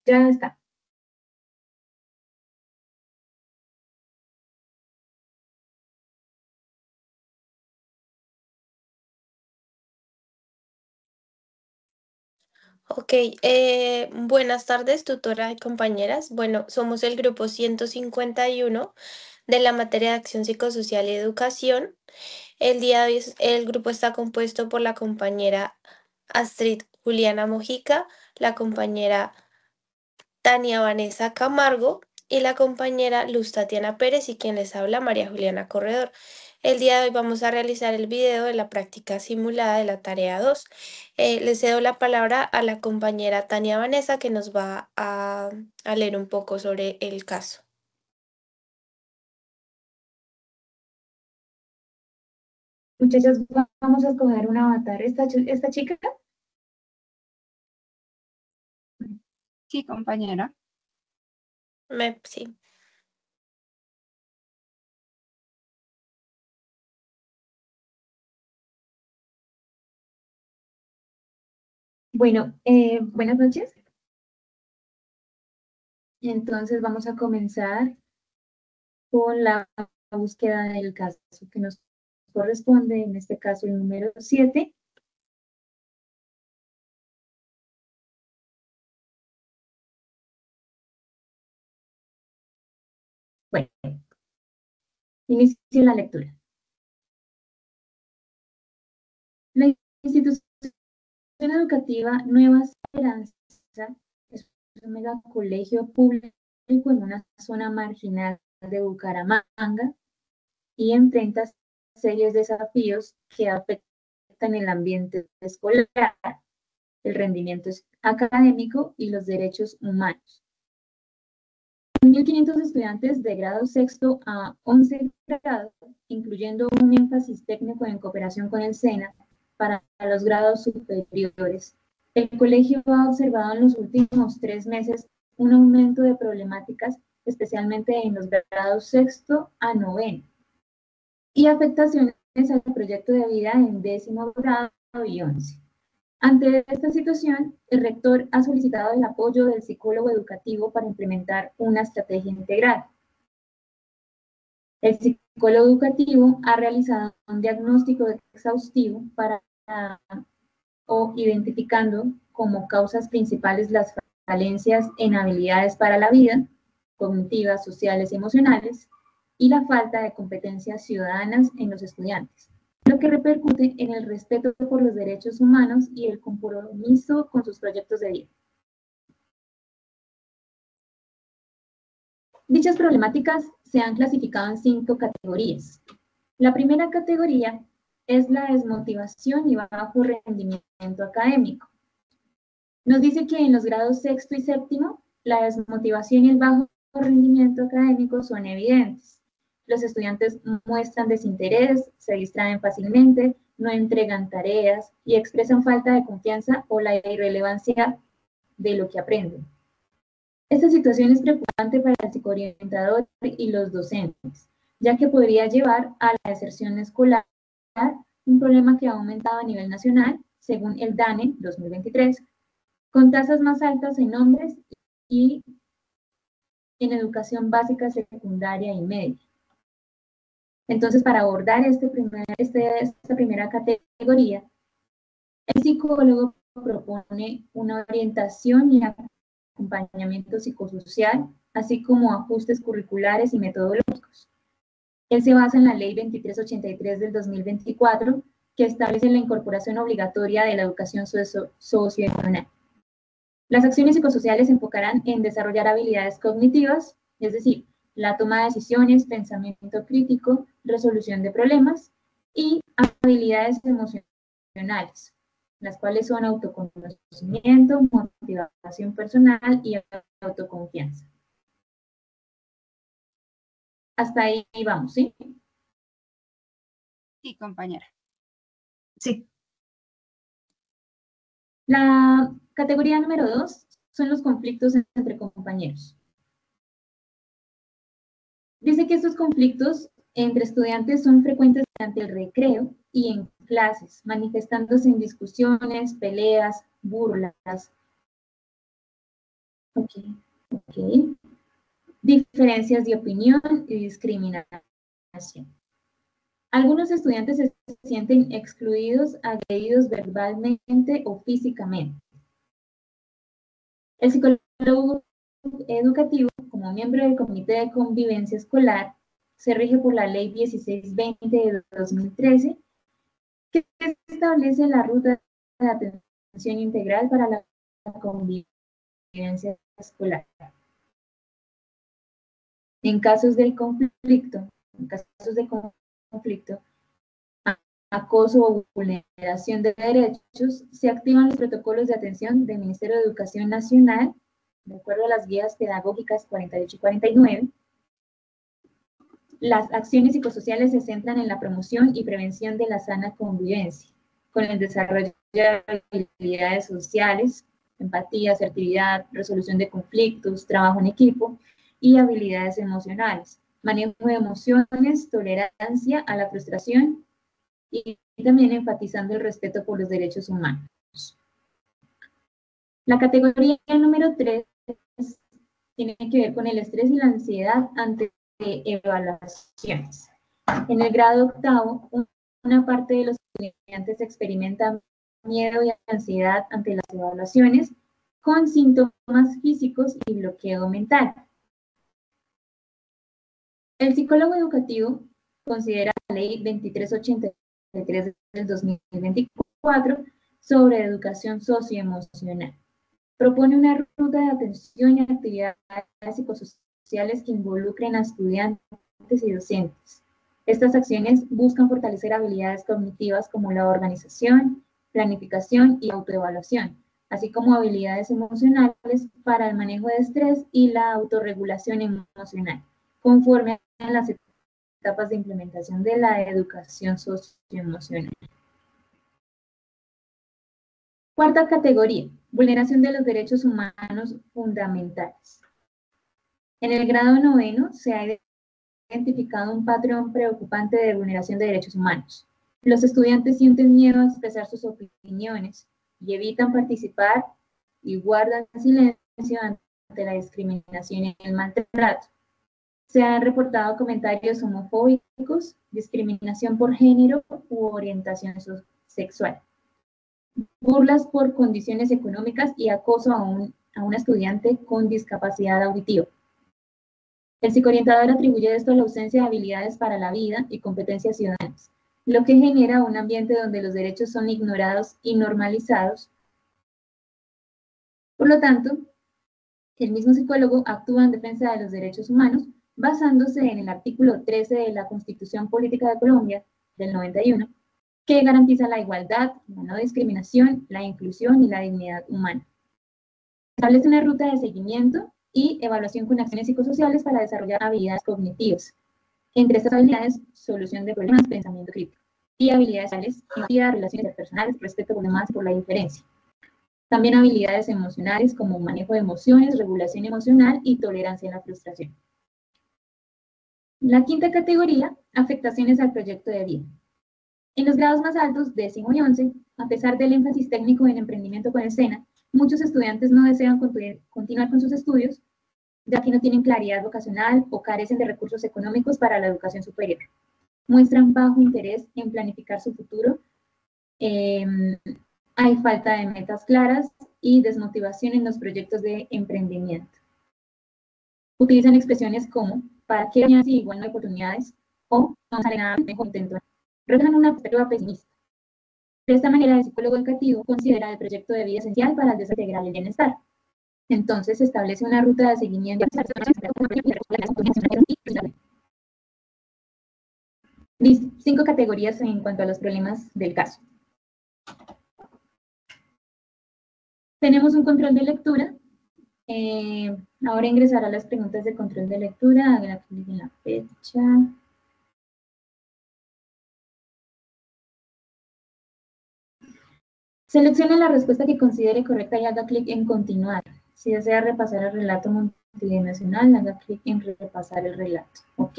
Ya está. Ok, buenas tardes, tutora y compañeras. Bueno, somos el grupo 151 de la materia de Acción Psicosocial y Educación. El día de hoy el grupo está compuesto por la compañera Astrid Juliana Mojica, la compañera Tania Vanessa Camargo y la compañera Luz Tatiana Pérez y quien les habla María Juliana Corredor. El día de hoy vamos a realizar el video de la práctica simulada de la tarea 2. Les cedo la palabra a la compañera Tania Vanessa que nos va a leer un poco sobre el caso. Muchachas, vamos a escoger un avatar. ¿Esta chica? Sí, compañera. Sí. Bueno, buenas noches. Entonces vamos a comenzar con la búsqueda del caso que nos corresponde, en este caso el número 7. Bueno, inicio la lectura. La institución educativa Nueva Esperanza es un megacolegio público en una zona marginal de Bucaramanga y enfrenta serios desafíos que afectan el ambiente escolar, el rendimiento académico y los derechos humanos. 1.500 estudiantes de grado sexto a 11 grado, incluyendo un énfasis técnico en cooperación con el SENA para los grados superiores. El colegio ha observado en los últimos 3 meses un aumento de problemáticas, especialmente en los grados sexto a noveno, y afectaciones al proyecto de vida en 10º grado y 11. Ante esta situación, el rector ha solicitado el apoyo del psicólogo educativo para implementar una estrategia integral. El psicólogo educativo ha realizado un diagnóstico exhaustivo identificando como causas principales las falencias en habilidades para la vida, cognitivas, sociales y emocionales, y la falta de competencias ciudadanas en los estudiantes, lo que repercute en el respeto por los derechos humanos y el compromiso con sus proyectos de vida. Dichas problemáticas se han clasificado en 5 categorías. La primera categoría es la desmotivación y bajo rendimiento académico. Nos dice que en los grados sexto y séptimo, la desmotivación y el bajo rendimiento académico son evidentes. Los estudiantes muestran desinterés, se distraen fácilmente, no entregan tareas y expresan falta de confianza o la irrelevancia de lo que aprenden. Esta situación es preocupante para el psicoorientador y los docentes, ya que podría llevar a la deserción escolar, un problema que ha aumentado a nivel nacional, según el DANE 2023, con tasas más altas en hombres y en educación básica, secundaria y media. Entonces, para abordar esta primera categoría, el psicólogo propone una orientación y acompañamiento psicosocial, así como ajustes curriculares y metodológicos. Él se basa en la Ley 2383 del 2024, que establece la incorporación obligatoria de la educación socioemocional. Las acciones psicosociales se enfocarán en desarrollar habilidades cognitivas, es decir, la toma de decisiones, pensamiento crítico, resolución de problemas, y habilidades emocionales, las cuales son autoconocimiento, motivación personal y autoconfianza. Hasta ahí vamos, ¿sí? Sí, compañera. Sí. La categoría número 2 son los conflictos entre compañeros. Dice que estos conflictos entre estudiantes son frecuentes durante el recreo y en clases, manifestándose en discusiones, peleas, burlas, Ok, ok. Diferencias de opinión y discriminación. Algunos estudiantes se sienten excluidos, agredidos verbalmente o físicamente. El psicólogo educativo, como miembro del Comité de Convivencia Escolar, se rige por la Ley 1620 de 2013, que establece la ruta de atención integral para la convivencia escolar. En casos de conflicto, acoso o vulneración de derechos, se activan los protocolos de atención del Ministerio de Educación Nacional, de acuerdo a las guías pedagógicas 48 y 49. Las acciones psicosociales se centran en la promoción y prevención de la sana convivencia, con el desarrollo de habilidades sociales, empatía, asertividad, resolución de conflictos, trabajo en equipo y habilidades emocionales, manejo de emociones, tolerancia a la frustración y también enfatizando el respeto por los derechos humanos. La categoría número 3 tiene que ver con el estrés y la ansiedad ante evaluaciones. En el grado octavo, una parte de los estudiantes experimentan miedo y ansiedad ante las evaluaciones con síntomas físicos y bloqueo mental. El psicólogo educativo considera la ley 2383 del 2024 sobre educación socioemocional. Propone una ruta de atención y actividades psicosociales que involucren a estudiantes y docentes. Estas acciones buscan fortalecer habilidades cognitivas como la organización, planificación y autoevaluación, así como habilidades emocionales para el manejo de estrés y la autorregulación emocional, conforme a las etapas de implementación de la educación socioemocional. Cuarta categoría, vulneración de los derechos humanos fundamentales. En el grado noveno se ha identificado un patrón preocupante de vulneración de derechos humanos. Los estudiantes sienten miedo a expresar sus opiniones y evitan participar y guardan silencio ante la discriminación y el maltrato. Se han reportado comentarios homofóbicos, discriminación por género u orientación sexual, burlas por condiciones económicas y acoso a un estudiante con discapacidad auditiva. El psicoorientador atribuye esto a la ausencia de habilidades para la vida y competencias ciudadanas, lo que genera un ambiente donde los derechos son ignorados y normalizados. Por lo tanto, el mismo psicólogo actúa en defensa de los derechos humanos basándose en el artículo 13 de la Constitución Política de Colombia del 91, que garantiza la igualdad, la no discriminación, la inclusión y la dignidad humana. Establece una ruta de seguimiento y evaluación con acciones psicosociales para desarrollar habilidades cognitivas. Entre estas habilidades, solución de problemas, pensamiento crítico, y habilidades sociales, empatía, relaciones interpersonales, respeto por los demás, por la diferencia. También habilidades emocionales como manejo de emociones, regulación emocional y tolerancia a la frustración. La quinta categoría, afectaciones al proyecto de vida. En los grados más altos, décimo y 11, a pesar del énfasis técnico en emprendimiento con escena, muchos estudiantes no desean continuar con sus estudios, ya que no tienen claridad vocacional o carecen de recursos económicos para la educación superior. Muestran bajo interés en planificar su futuro, hay falta de metas claras y desmotivación en los proyectos de emprendimiento. Utilizan expresiones como, ¿para qué si igual no hay oportunidades? O, no sale nada, mejor intento. Reflejan una perspectiva pesimista. De esta manera, el psicólogo educativo considera el proyecto de vida esencial para el desarrollo integral del bienestar. Entonces, se establece una ruta de seguimiento. 5 categorías en cuanto a los problemas del caso. Tenemos un control de lectura. Ahora ingresará las preguntas de control de lectura. Hagan clic en la fecha. Seleccione la respuesta que considere correcta y haga clic en continuar. Si desea repasar el relato multidimensional, haga clic en repasar el relato. Ok.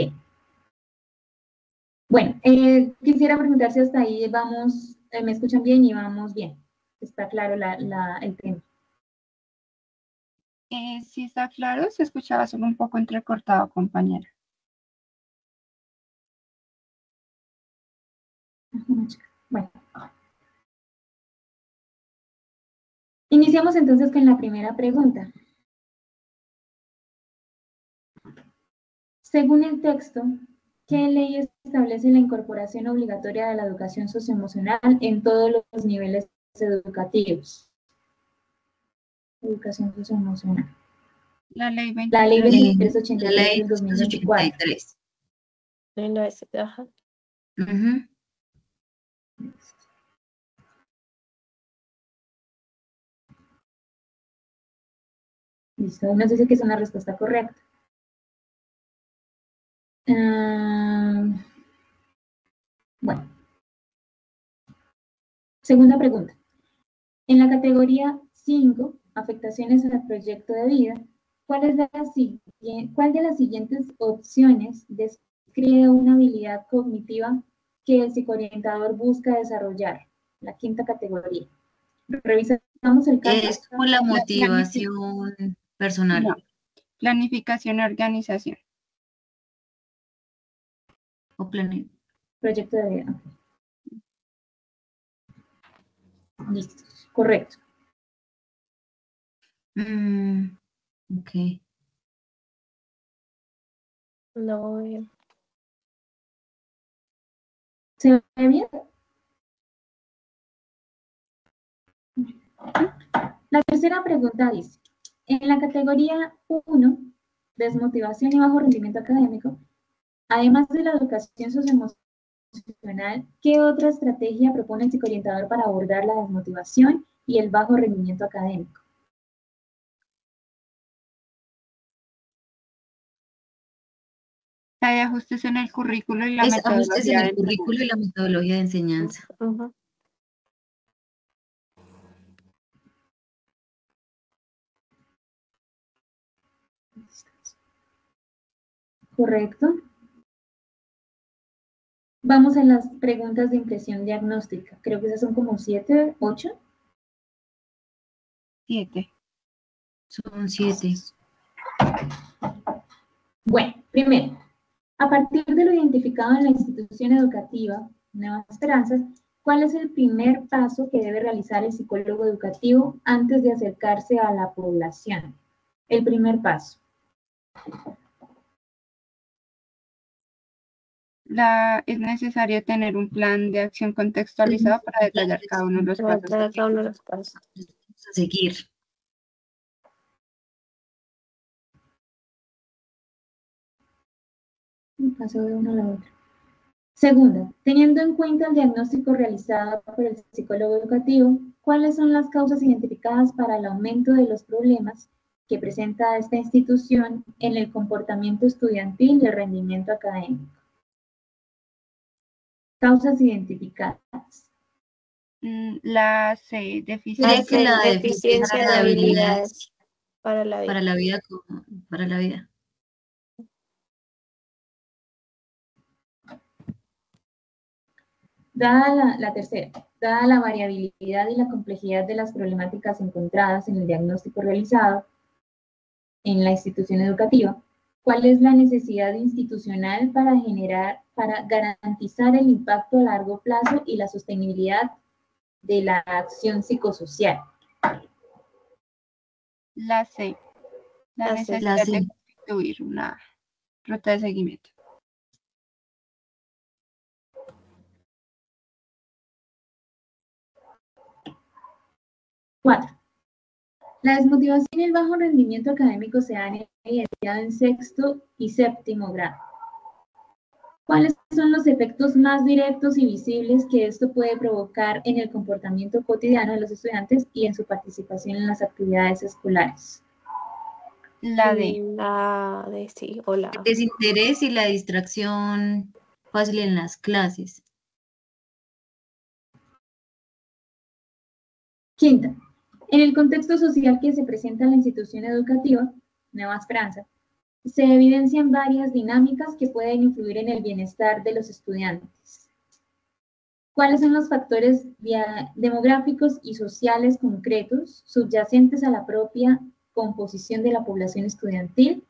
Bueno, quisiera preguntar si hasta ahí vamos, me escuchan bien y vamos bien. Está claro el tema. Sí está claro, se escuchaba solo un poco entrecortado, compañera. Bueno. Iniciamos entonces con la primera pregunta. Según el texto, ¿qué ley establece la incorporación obligatoria de la educación socioemocional en todos los niveles educativos? Educación socioemocional. La ley La ley 2383. La 2383 ley del 2024. 283. Ajá. Ujú. Listo, nos dice que es una respuesta correcta. Bueno. Segunda pregunta. En la categoría 5, afectaciones al proyecto de vida, ¿cuál de las siguientes opciones describe una habilidad cognitiva que el psicoorientador busca desarrollar? La quinta categoría. Revisamos el caso. Es como la motivación personal. No, planificación y organización. O Proyecto de vida. Listo, correcto. Ok. No, bien. ¿Se ve bien? La tercera pregunta dice, en la categoría 1, desmotivación y bajo rendimiento académico, además de la educación socioemocional, ¿qué otra estrategia propone el psicoorientador para abordar la desmotivación y el bajo rendimiento académico? Hay ajustes en el currículo y la Es ajustes en metodología de el currículo y enseñanza. la metodología de enseñanza. Ujú. ¿Correcto? Vamos a las preguntas de impresión diagnóstica. Creo que esas son como 7, 8. 7. Son 7. Bueno, primero, a partir de lo identificado en la institución educativa, Nuevas Esperanzas, ¿cuál es el primer paso que debe realizar el psicólogo educativo antes de acercarse a la población? El primer paso. Es necesario tener un plan de acción contextualizado para detallar cada uno de los pasos. Cada uno de los pasos. A seguir. Paso de uno a la otra. Segunda, teniendo en cuenta el diagnóstico realizado por el psicólogo educativo, ¿cuáles son las causas identificadas para el aumento de los problemas que presenta esta institución en el comportamiento estudiantil y el rendimiento académico? Causas identificadas. La C, Diría que la deficiencia de habilidades para la vida. Para la vida. Dada la tercera, dada la variabilidad y la complejidad de las problemáticas encontradas en el diagnóstico realizado en la institución educativa, ¿cuál es la necesidad institucional para garantizar el impacto a largo plazo y la sostenibilidad de la acción psicosocial? La C, la La C. necesidad La C. de constituir una ruta de seguimiento. Cuatro. La desmotivación y el bajo rendimiento académico se han evidenciado en sexto y séptimo grado. ¿Cuáles son los efectos más directos y visibles que esto puede provocar en el comportamiento cotidiano de los estudiantes y en su participación en las actividades escolares? La D. La D, sí, o la El desinterés y la distracción fácil en las clases. Quinta, en el contexto social que se presenta en la institución educativa, Nueva Esperanza, se evidencian varias dinámicas que pueden influir en el bienestar de los estudiantes. ¿Cuáles son los factores demográficos y sociales concretos subyacentes a la propia composición de la población estudiantil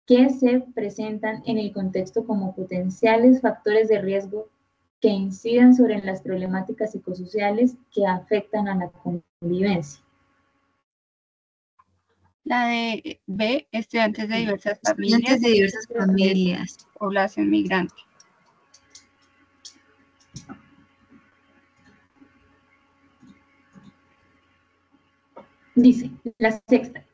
que se presentan en el contexto como potenciales factores de riesgo que incidan sobre las problemáticas psicosociales que afectan a la convivencia. La de B, estudiantes de diversas familias. Estudiantes de diversas familias. Población migrante. Dice, la sexta.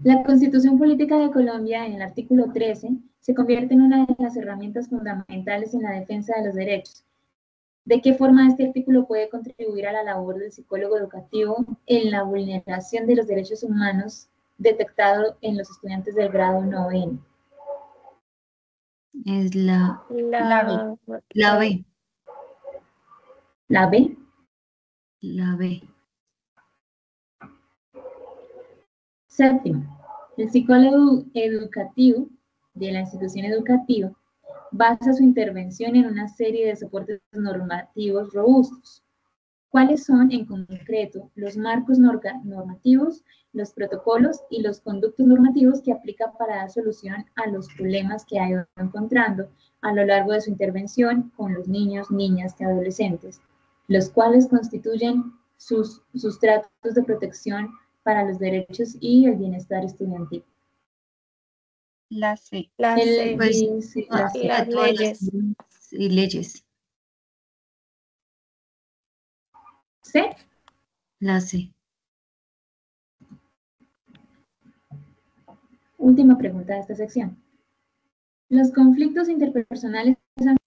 La Constitución Política de Colombia, en el artículo 13, se convierte en una de las herramientas fundamentales en la defensa de los derechos. ¿De qué forma este artículo puede contribuir a la labor del psicólogo educativo en la vulneración de los derechos humanos detectado en los estudiantes del grado 9? Es la B. La B. La B. Séptimo, el psicólogo educativo de la institución educativa basa su intervención en una serie de soportes normativos robustos. ¿Cuáles son, en concreto, los marcos normativos, los protocolos y los conductos normativos que aplica para dar solución a los problemas que ha ido encontrando a lo largo de su intervención con los niños, niñas y adolescentes, los cuales constituyen sus sustratos de protección para los derechos y el bienestar estudiantil? La C. La C. Pues, Dice, la C. Las todas leyes. y leyes. C. La C. Última pregunta de esta sección. Los conflictos interpersonales han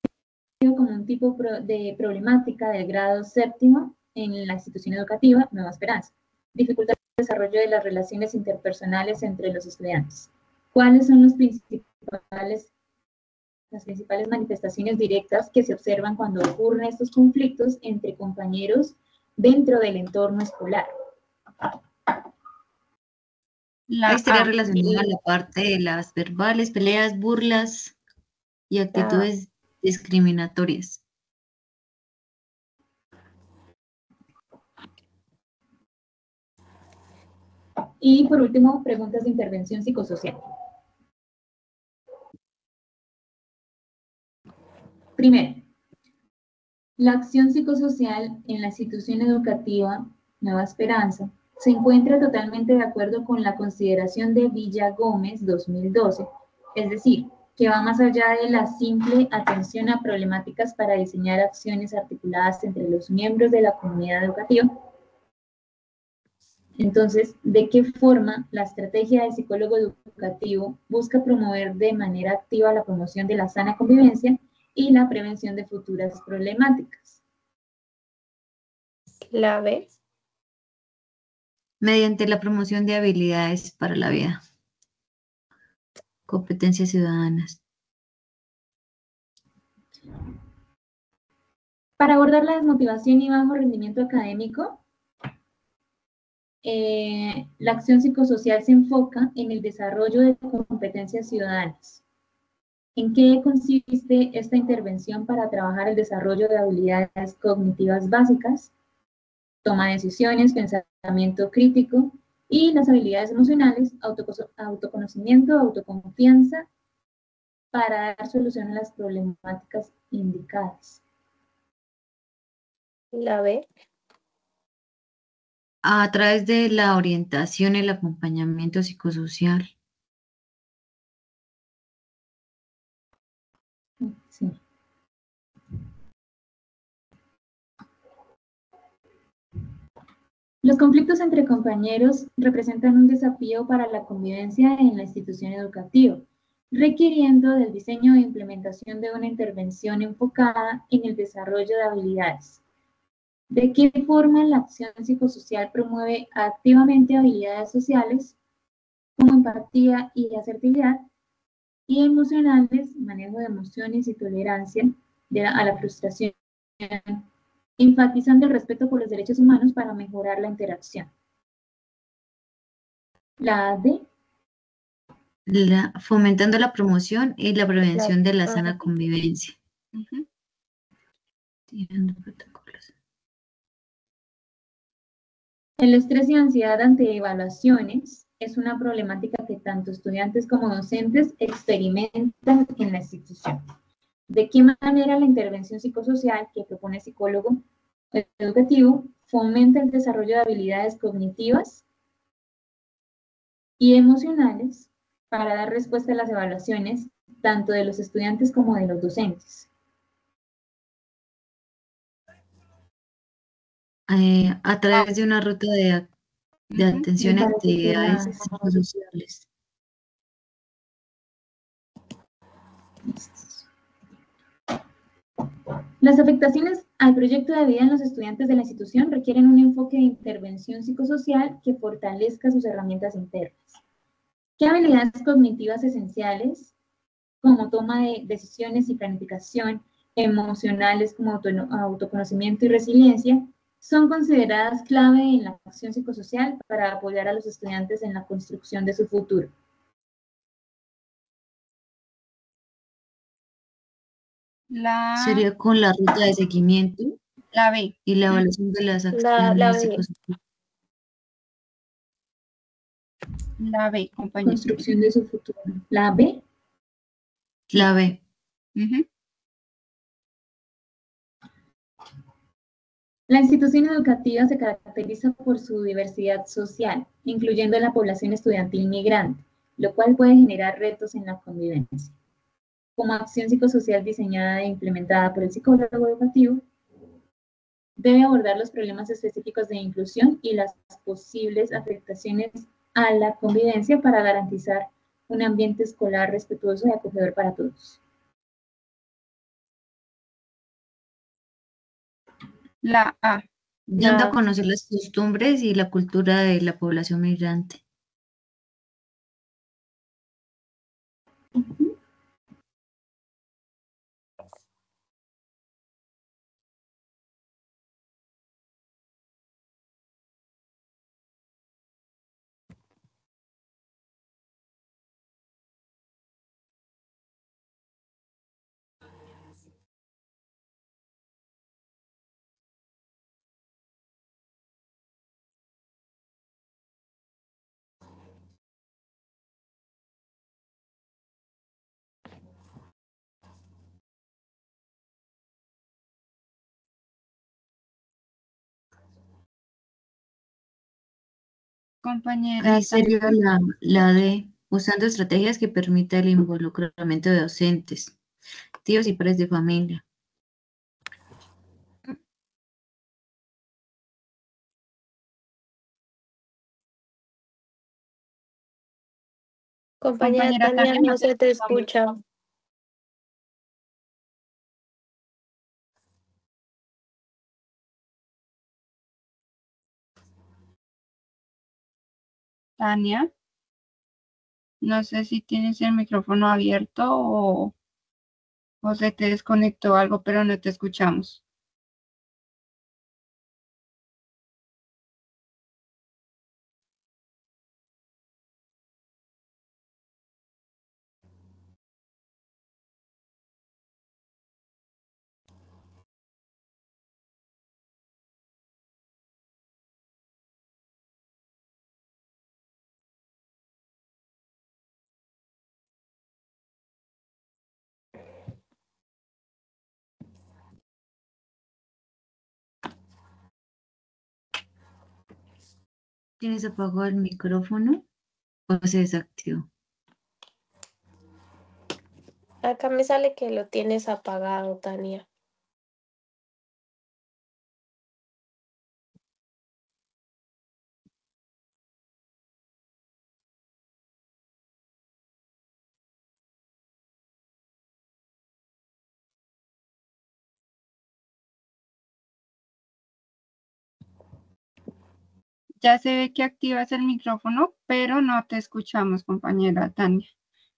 sido como un tipo de problemática del grado séptimo en la institución educativa Nueva Esperanza. Dificulta el desarrollo de las relaciones interpersonales entre los estudiantes. ¿Cuáles son las principales manifestaciones directas que se observan cuando ocurren estos conflictos entre compañeros dentro del entorno escolar? La Estaría A. relacionada a la parte de las verbales, peleas, burlas y actitudes discriminatorias. Y por último, preguntas de intervención psicosocial. Primero, la acción psicosocial en la institución educativa Nueva Esperanza se encuentra totalmente de acuerdo con la consideración de Villagómez 2012, es decir, que va más allá de la simple atención a problemáticas para diseñar acciones articuladas entre los miembros de la comunidad educativa. Entonces, ¿de qué forma la estrategia del psicólogo educativo busca promover de manera activa la promoción de la sana convivencia y la prevención de futuras problemáticas? La B. Mediante la promoción de habilidades para la vida. Competencias ciudadanas. Para abordar la desmotivación y bajo rendimiento académico, la acción psicosocial se enfoca en el desarrollo de competencias ciudadanas. ¿En qué consiste esta intervención para trabajar el desarrollo de habilidades cognitivas básicas, toma de decisiones, pensamiento crítico y las habilidades emocionales, autoconocimiento, autoconfianza, para dar solución a las problemáticas indicadas? La B. A través de la orientación y el acompañamiento psicosocial. Sí. Los conflictos entre compañeros representan un desafío para la convivencia en la institución educativa, requiriendo del diseño e implementación de una intervención enfocada en el desarrollo de habilidades. ¿De qué forma la acción psicosocial promueve activamente habilidades sociales como empatía y asertividad, y emocionales, manejo de emociones y tolerancia a la frustración, enfatizando el respeto por los derechos humanos para mejorar la interacción? La D. Fomentando la promoción y la prevención de la sana A. convivencia. Tirando protocolos. El estrés y ansiedad ante evaluaciones es una problemática que tanto estudiantes como docentes experimentan en la institución. ¿De qué manera la intervención psicosocial que propone el psicólogo educativo fomenta el desarrollo de habilidades cognitivas y emocionales para dar respuesta a las evaluaciones tanto de los estudiantes como de los docentes? A través de una ruta de atención a Me parece que actividades psicosociales. Las afectaciones al proyecto de vida en los estudiantes de la institución requieren un enfoque de intervención psicosocial que fortalezca sus herramientas internas. ¿Qué habilidades cognitivas esenciales, como toma de decisiones y planificación, emocionales como autoconocimiento y resiliencia, son consideradas clave en la acción psicosocial para apoyar a los estudiantes en la construcción de su futuro? Sería con la ruta de seguimiento La B. y la evaluación de las La acciones B. psicosociales. La B, compañero. Construcción de su futuro. ¿La B? La B. Ujú. La institución educativa se caracteriza por su diversidad social, incluyendo la población estudiantil migrante, lo cual puede generar retos en la convivencia. Como acción psicosocial diseñada e implementada por el psicólogo educativo, debe abordar los problemas específicos de inclusión y las posibles afectaciones a la convivencia para garantizar un ambiente escolar respetuoso y acogedor para todos. La A. Dando a conocer las costumbres y la cultura de la población migrante. Compañera. Ahí sería la D, usando estrategias que permitan el involucramiento de docentes, tíos y padres de familia. Compañera Tania, no se te escucha. Tania, no sé si tienes el micrófono abierto o se te desconectó algo, pero no te escuchamos. ¿Tienes apagado el micrófono o se desactivó? Acá me sale que lo tienes apagado, Tania. Ya se ve que activas el micrófono, pero no te escuchamos, compañera Tania.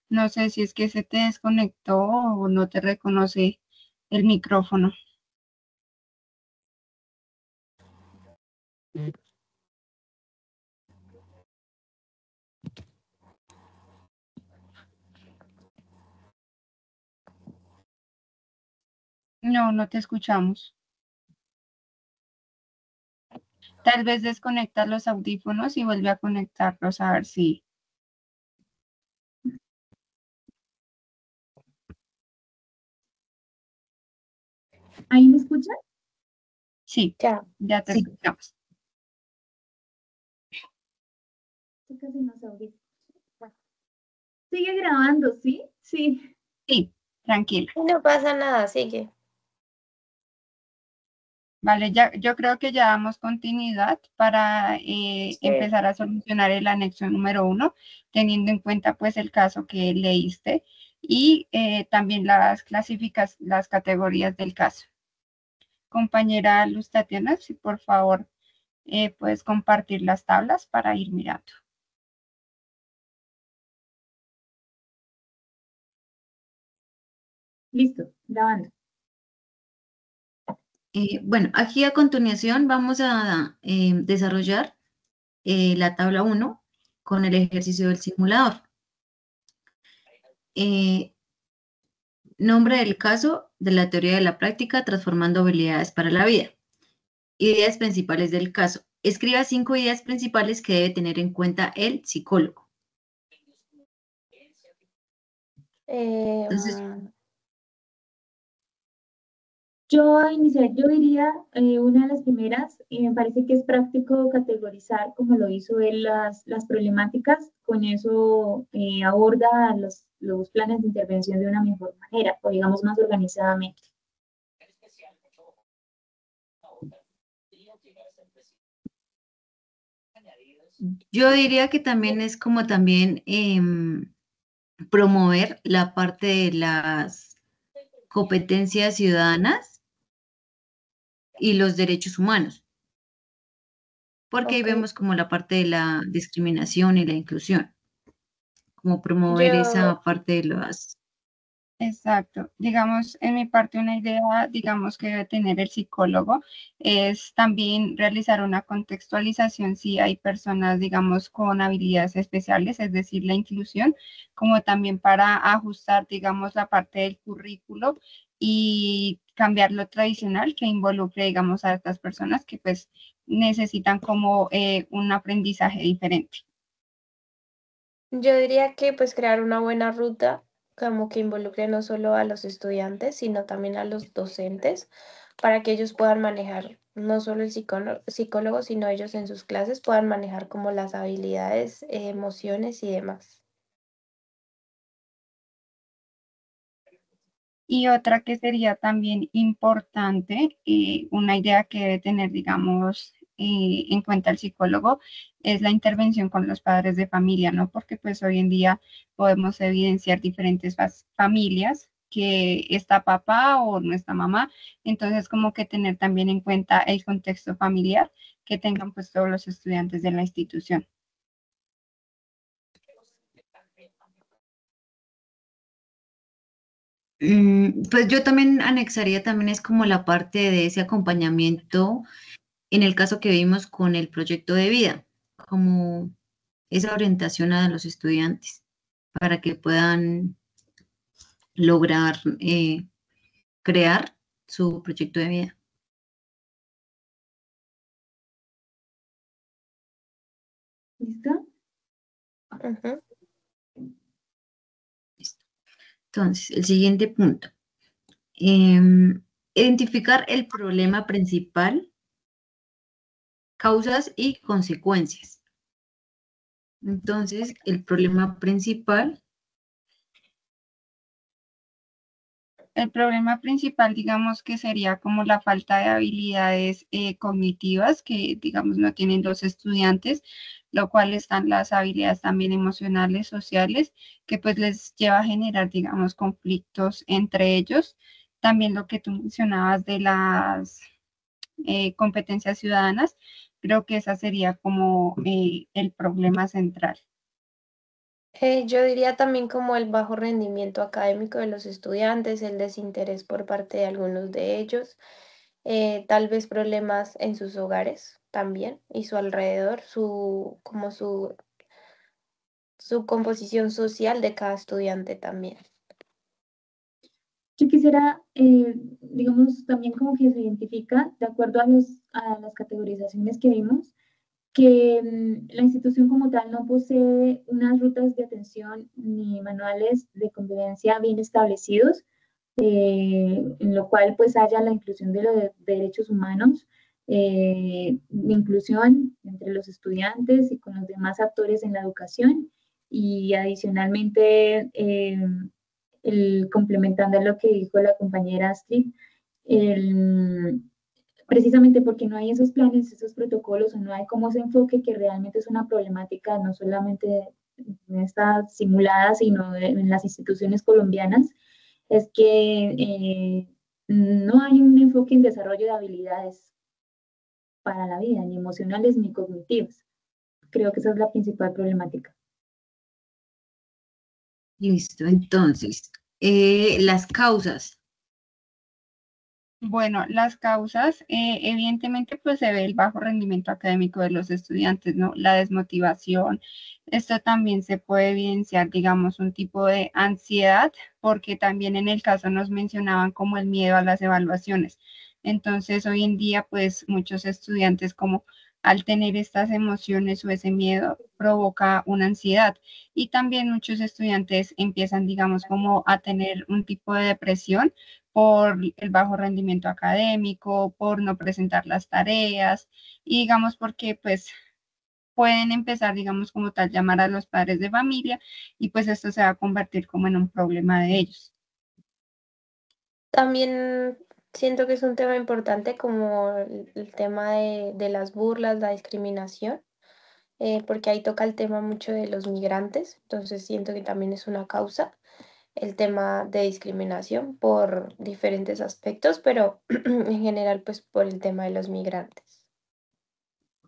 No sé si es que se te desconectó o no te reconoce el micrófono. No, no te escuchamos. Tal vez desconecta los audífonos y vuelve a conectarlos a ver si... ¿Ahí me escuchan? Sí, Ya. ya te Sí. escuchamos. Sí, casi no se oye. Bueno, sigue grabando, ¿sí? Sí. Sí, tranquila. No pasa nada, sigue. Vale, ya, yo creo que ya damos continuidad para Sí. empezar a solucionar el anexo número 1, teniendo en cuenta pues el caso que leíste y también las categorías del caso. Compañera Luz Tatiana, si por favor puedes compartir las tablas para ir mirando. Listo, grabando. Bueno, aquí a continuación vamos a desarrollar la tabla 1 con el ejercicio del simulador. Nombre del caso de la teoría de la práctica transformando habilidades para la vida. Ideas principales del caso. Escriba 5 ideas principales que debe tener en cuenta el psicólogo. Entonces, Yo diría una de las primeras, y me parece que es práctico categorizar, como lo hizo él, las problemáticas. Con eso aborda los planes de intervención de una mejor manera, o digamos más organizadamente. yo diría que también es como también promover la parte de las competencias ciudadanas y los derechos humanos, porque ahí ok. vemos como la parte de la discriminación y la inclusión, como promover Yo, esa parte de las... Exacto. Digamos, en mi parte, una idea, digamos, que debe tener el psicólogo es también realizar una contextualización si hay personas, digamos, con habilidades especiales, es decir, la inclusión, como también para ajustar, digamos, la parte del currículo y cambiar lo tradicional que involucre, digamos, a estas personas que pues necesitan como un aprendizaje diferente. yo diría que pues crear una buena ruta como que involucre no solo a los estudiantes, sino también a los docentes, para que ellos puedan manejar, no solo el psicólogo, sino ellos en sus clases puedan manejar como las habilidades, emociones y demás. Y otra que sería también importante, una idea que debe tener, digamos, en cuenta el psicólogo, es la intervención con los padres de familia, ¿no? Porque pues hoy en día podemos evidenciar diferentes familias que está papá o no está mamá, entonces como que tener también en cuenta el contexto familiar que tengan pues todos los estudiantes de la institución. Pues yo también anexaría también es como la parte de ese acompañamiento en el caso que vimos con el proyecto de vida, como esa orientación a los estudiantes para que puedan lograr crear su proyecto de vida. ¿Listo? Ujú. Listo. Entonces, el siguiente punto. em, Identificar el problema principal, causas y consecuencias. Entonces, el problema principal, El problema principal, digamos, que sería como la falta de habilidades cognitivas que, digamos, no tienen los estudiantes, lo cual están las habilidades también emocionales, sociales, que pues les lleva a generar, digamos, conflictos entre ellos. También lo que tú mencionabas de las competencias ciudadanas, creo que esa sería como el problema central. Yo diría también como el bajo rendimiento académico de los estudiantes, el desinterés por parte de algunos de ellos, tal vez problemas en sus hogares también y su alrededor, como su composición social de cada estudiante también. Yo quisiera, digamos, también como que se identifica, de acuerdo a las categorizaciones que vimos, que la institución como tal no posee unas rutas de atención ni manuales de convivencia bien establecidos, en lo cual pues haya la inclusión de los derechos humanos, inclusión entre los estudiantes y con los demás actores en la educación, y adicionalmente, complementando lo que dijo la compañera Astrid, el, precisamente porque no hay esos planes, esos protocolos, o no hay como ese enfoque que realmente es una problemática no solamente en esta simulada, sino en las instituciones colombianas, es que no hay un enfoque en desarrollo de habilidades para la vida, ni emocionales ni cognitivas. Creo que esa es la principal problemática. Listo, entonces, las causas. Bueno, las causas, evidentemente, pues se ve el bajo rendimiento académico de los estudiantes, ¿no? La desmotivación. Esto también se puede evidenciar, digamos, un tipo de ansiedad, porque también en el caso nos mencionaban como el miedo a las evaluaciones. Entonces, hoy en día, pues muchos estudiantes como al tener estas emociones o ese miedo provoca una ansiedad. Y también muchos estudiantes empiezan, digamos, como a tener un tipo de depresión por el bajo rendimiento académico, por no presentar las tareas, y digamos porque pues pueden empezar, digamos como tal, llamar a los padres de familia y pues esto se va a convertir como en un problema de ellos. También siento que es un tema importante como el tema de las burlas, la discriminación, porque ahí toca el tema mucho de los migrantes, entonces siento que también es una causa el tema de discriminación por diferentes aspectos, pero en general pues por el tema de los migrantes.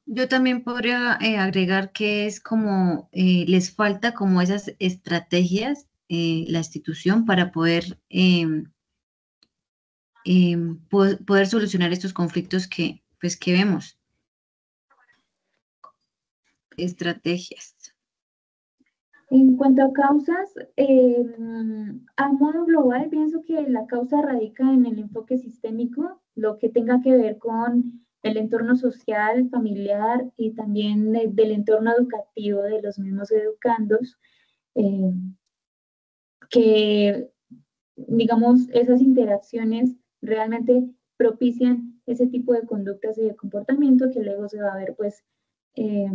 Yo también podría agregar que es como les falta como esas estrategias, la institución para poder poder solucionar estos conflictos que, pues, que vemos. Estrategias. En cuanto a causas, a modo global, pienso que la causa radica en el enfoque sistémico, lo que tenga que ver con el entorno social, familiar y también del entorno educativo de los mismos educandos, eh, que, digamos, esas interacciones realmente propician ese tipo de conductas y de comportamiento que luego se va a ver, pues, eh,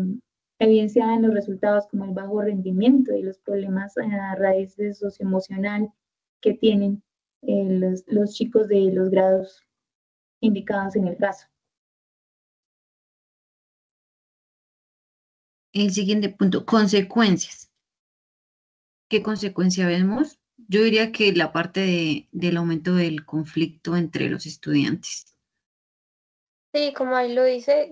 evidenciada en los resultados como el bajo rendimiento y los problemas a raíz de socioemocional que tienen los chicos de los grados indicados en el caso. El siguiente punto, consecuencias. ¿Qué consecuencia vemos? Yo diría que la parte del aumento del conflicto entre los estudiantes. Sí, como ahí lo dice,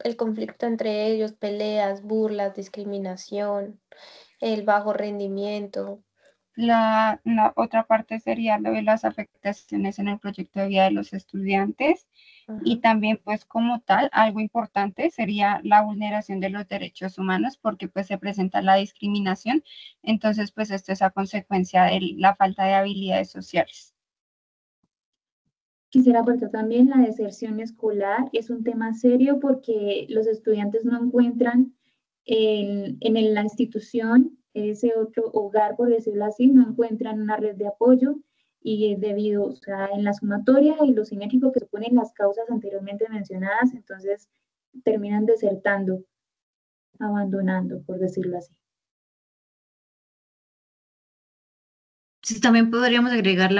el conflicto entre ellos, peleas, burlas, discriminación, el bajo rendimiento. La otra parte sería lo de las afectaciones en el proyecto de vida de los estudiantes y Ajá. también pues como tal, algo importante sería la vulneración de los derechos humanos porque pues se presenta la discriminación, entonces pues esto es a consecuencia de la falta de habilidades sociales. Quisiera aportar también la deserción escolar. Es un tema serio porque los estudiantes no encuentran la institución, ese otro hogar, por decirlo así, no encuentran una red de apoyo y debido, o sea, en la sumatoria y lo sinérgico que suponen las causas anteriormente mencionadas, entonces terminan desertando, abandonando, por decirlo así. Sí, también podríamos agregar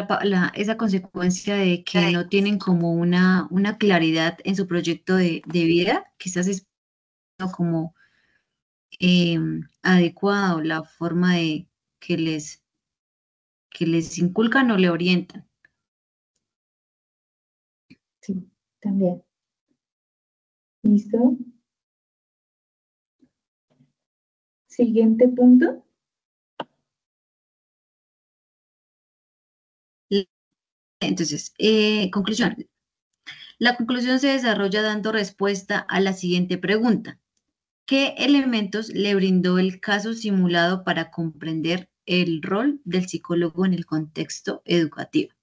esa consecuencia de que no tienen como una claridad en su proyecto de vida, quizás es como adecuado la forma de que les inculcan o le orientan. Sí, también. ¿Listo? Siguiente punto. Entonces, conclusión. La conclusión se desarrolla dando respuesta a la siguiente pregunta. ¿Qué elementos le brindó el caso simulado para comprender el rol del psicólogo en el contexto educativo?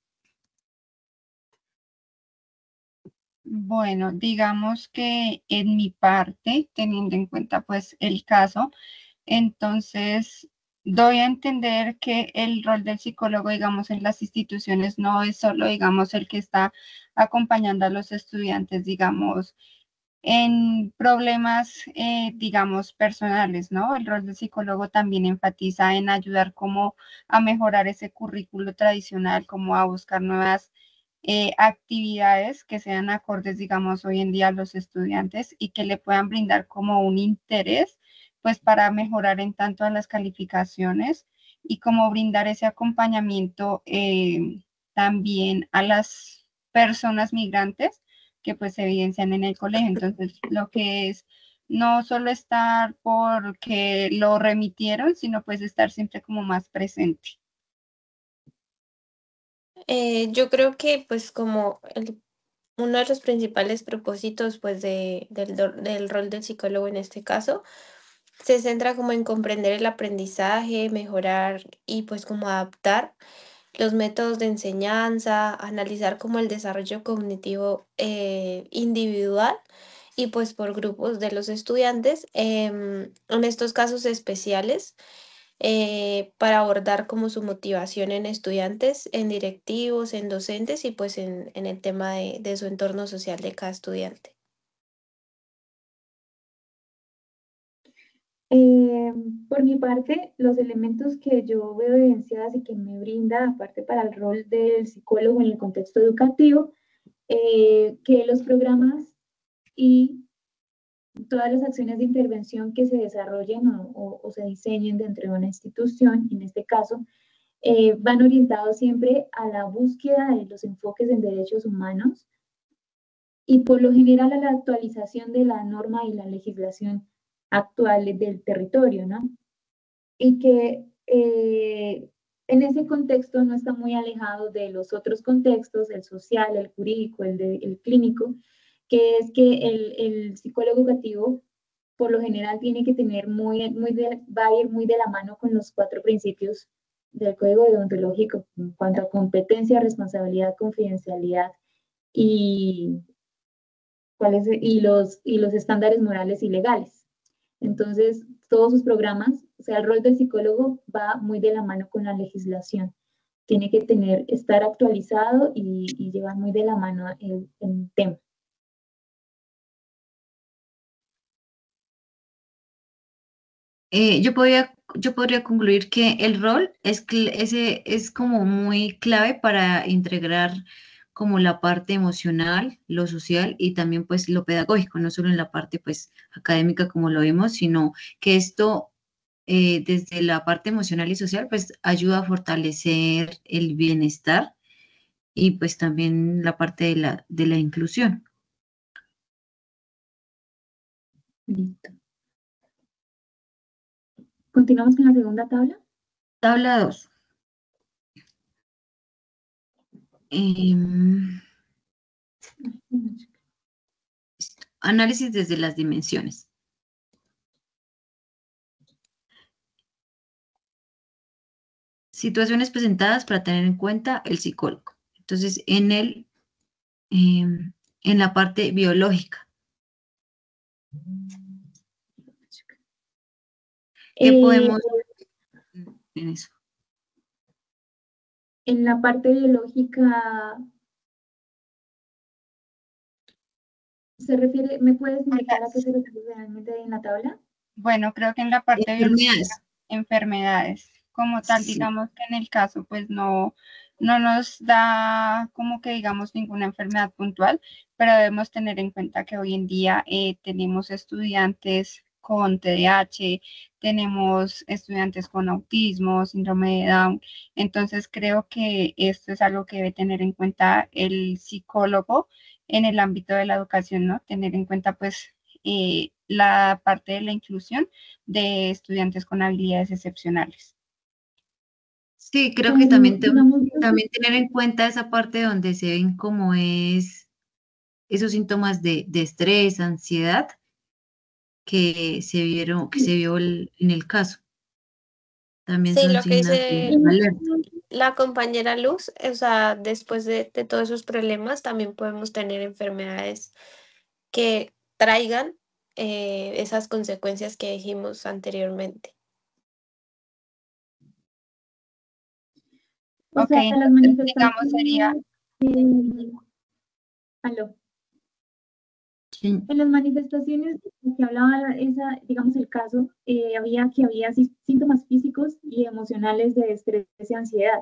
Bueno, digamos que en mi parte, teniendo en cuenta pues el caso, entonces doy a entender que el rol del psicólogo, digamos, en las instituciones no es solo, digamos, el que está acompañando a los estudiantes, digamos, en problemas, digamos, personales, ¿no? El rol del psicólogo también enfatiza en ayudar como a mejorar ese currículo tradicional, como a buscar nuevas actividades que sean acordes, digamos, hoy en día a los estudiantes y que le puedan brindar como un interés, pues para mejorar en tanto a las calificaciones y como brindar ese acompañamiento también a las personas migrantes que pues se evidencian en el colegio. Entonces, lo que es no solo estar porque lo remitieron, sino pues estar siempre como más presente. Yo creo que pues como uno de los principales propósitos pues del rol del psicólogo en este caso se centra como en comprender el aprendizaje, mejorar y pues como adaptar los métodos de enseñanza, analizar como el desarrollo cognitivo individual y pues por grupos de los estudiantes en estos casos especiales para abordar como su motivación en estudiantes, en directivos, en docentes y pues en el tema de su entorno social de cada estudiante. Por mi parte, los elementos que yo veo evidenciadas y que me brinda, aparte para el rol del psicólogo en el contexto educativo, que los programas y todas las acciones de intervención que se desarrollen o se diseñen dentro de una institución, en este caso, van orientados siempre a la búsqueda de los enfoques en derechos humanos y por lo general a la actualización de la norma y la legislación actual del territorio, ¿no? Y que en ese contexto no está muy alejado de los otros contextos, el social, el jurídico, el clínico, que es que el psicólogo educativo por lo general tiene que tener va a ir muy de la mano con los 4 principios del código deontológico en cuanto a competencia, responsabilidad, confidencialidad y, y los estándares morales y legales. Entonces, todos sus programas, o sea, el rol del psicólogo va muy de la mano con la legislación. Tiene que estar actualizado y llevar muy de la mano el tema. Yo podría concluir que el rol es como muy clave para integrar como la parte emocional, lo social y también pues lo pedagógico, no solo en la parte pues académica como lo vimos, sino que esto desde la parte emocional y social pues ayuda a fortalecer el bienestar y pues también la parte de la inclusión. Listo. Continuamos con la segunda tabla. Tabla 2. Análisis desde las dimensiones. Situaciones presentadas para tener en cuenta el psicólogo. Entonces, en la parte biológica, ¿qué podemos en eso? En la parte biológica, ¿se refiere, me puedes indicar a qué se refiere realmente en la tabla? Bueno, creo que en la parte biológica, Enfermedades. enfermedades, como tal, Sí. digamos que en el caso, pues no nos da como que digamos ninguna enfermedad puntual, pero debemos tener en cuenta que hoy en día tenemos estudiantes con TDAH, tenemos estudiantes con autismo, síndrome de Down, entonces creo que esto es algo que debe tener en cuenta el psicólogo en el ámbito de la educación, ¿no? Tener en cuenta pues la parte de la inclusión de estudiantes con habilidades excepcionales. Sí, creo que Como, también, digamos, también tener en cuenta esa parte donde se ven como es esos síntomas de estrés, ansiedad que se vio en el caso. también Sí, son lo que signos dice de alerta. la compañera Luz, o sea, después de todos esos problemas, también podemos tener enfermedades que traigan esas consecuencias que dijimos anteriormente. O Ok, sea, las entonces, digamos, sería, manifestaciones, aló. Sí. En las manifestaciones que hablaba esa, digamos el caso, había síntomas físicos y emocionales de estrés y ansiedad.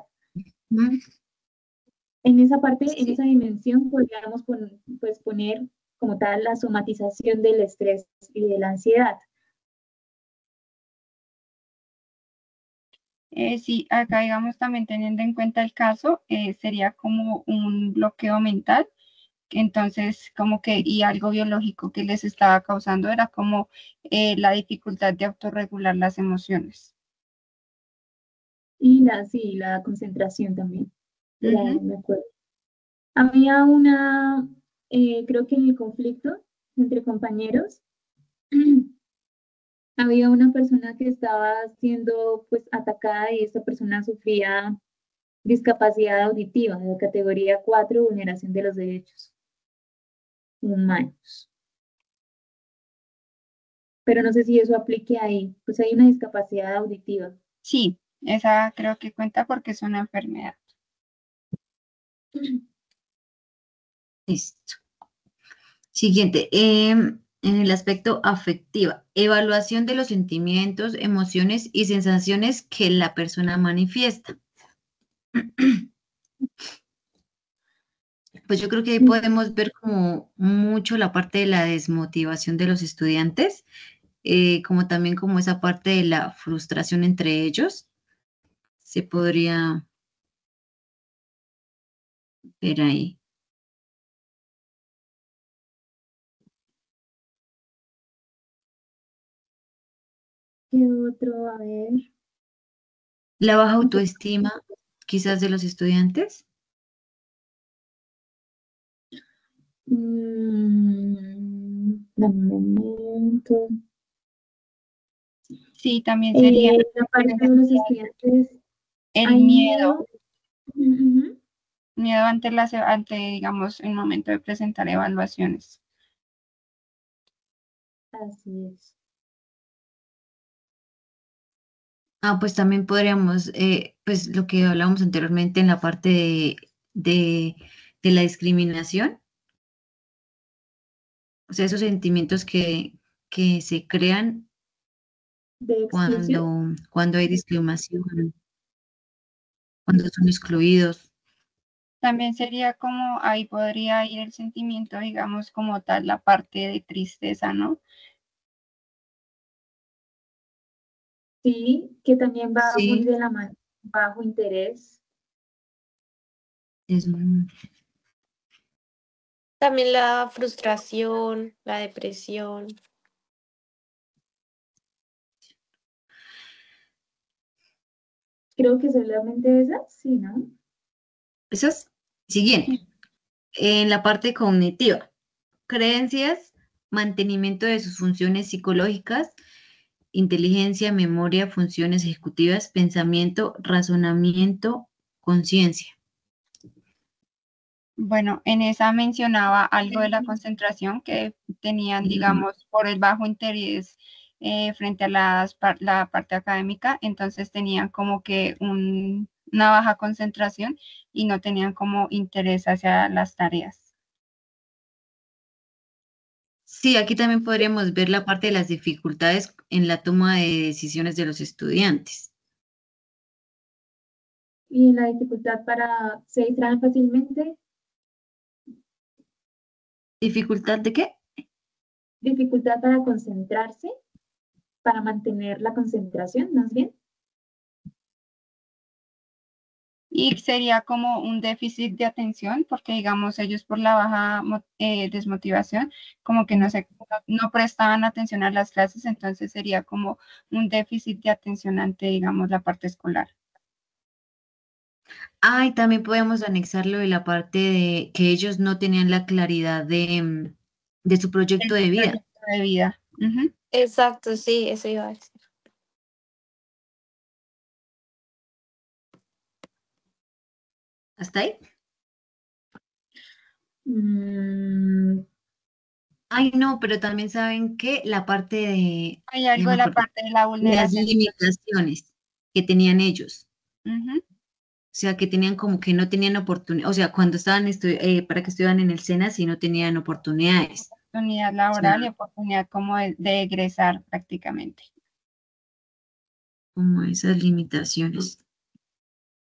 Mm, En esa parte, en sí. esa dimensión, podríamos pues, poner como tal la somatización del estrés y de la ansiedad. sí, acá digamos también teniendo en cuenta el caso, sería como un bloqueo mental. Entonces, como que, y algo biológico que les estaba causando era como la dificultad de autorregular las emociones. Y sí, la concentración también, Ujú. me acuerdo. Había una, creo que en el conflicto entre compañeros, había una persona que estaba siendo pues atacada y esta persona sufría discapacidad auditiva de categoría 4, vulneración de los derechos humanos. Pero no sé si eso aplique ahí, pues hay una discapacidad auditiva. Sí, esa creo que cuenta porque es una enfermedad. Listo. Siguiente, en el aspecto afectiva, evaluación de los sentimientos, emociones y sensaciones que la persona manifiesta. Pues yo creo que ahí podemos ver como mucho la parte de la desmotivación de los estudiantes, como también como esa parte de la frustración entre ellos, se podría ver ahí. ¿Qué otro? A ver. La baja autoestima, quizás de los estudiantes. Dame un momento. Sí, también sería La parte de los estudiantes, el hay miedo, miedo. Ujú, miedo ante ante, digamos, el momento de presentar evaluaciones. así es. Ah, pues también podríamos, pues lo que hablábamos anteriormente en la parte de, de la discriminación, o sea, esos sentimientos que se crean De exclusión. cuando hay discriminación, cuando son excluidos. También sería como, ahí podría ir el sentimiento, digamos, como tal, la parte de tristeza, ¿no? Sí, que también va muy Sí, de la mano, bajo interés. es También la frustración, la depresión. Creo que solamente esa, sí, ¿no? esas. Siguiente, en la parte cognitiva, creencias, mantenimiento de sus funciones psicológicas, inteligencia, memoria, funciones ejecutivas, pensamiento, razonamiento, conciencia. Bueno, en esa mencionaba algo de la concentración que tenían, digamos, por el bajo interés frente a la parte académica, entonces tenían como que una baja concentración y no tenían como interés hacia las tareas. Sí, aquí también podríamos ver la parte de las dificultades en la toma de decisiones de los estudiantes. Y la dificultad para, se distraen fácilmente, ¿Dificultad de qué? dificultad para concentrarse, para mantener la concentración, más bien. Y sería como un déficit de atención, porque digamos ellos por la baja desmotivación, como que no prestaban atención a las clases, entonces sería como un déficit de atención ante, digamos, la parte escolar. Ah, y también podemos anexarlo de la parte de que ellos no tenían la claridad de su proyecto El de vida. proyecto de vida. Ujú. Exacto, sí, eso iba a decir. ¿Hasta ahí? Mm, Ay, no, pero también saben que la parte de, Hay ya algo me de la acordé, parte de la las vulneración. limitaciones que tenían ellos. Ujú. O sea, que tenían como que no tenían oportunidad, o sea, cuando estaban para que estudiaran en el SENA, sí no tenían oportunidades. Oportunidad O sea, laboral y oportunidad como de egresar prácticamente. como esas limitaciones.